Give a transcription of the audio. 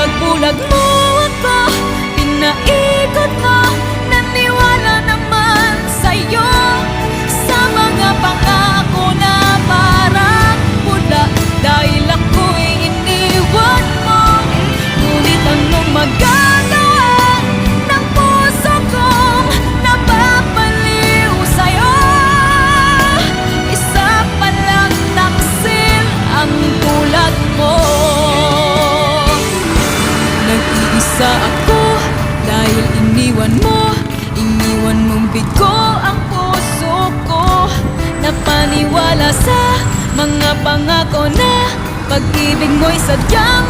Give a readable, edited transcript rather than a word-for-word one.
Pinagbulag mo ako, pinaikot mo, naniwala naman sa'yo, sa mga pangako na parang pula. Dahil ako'y iniwan mo, ngunit anong magagawa ng puso kong napapaliw sa'yo? Isa palang taksil ang tulad mo. Nag-iisa ako dahil iniwan mong bigo ang puso ko. Napaniwala sa mga pangako na pag-ibig mo'y sadyang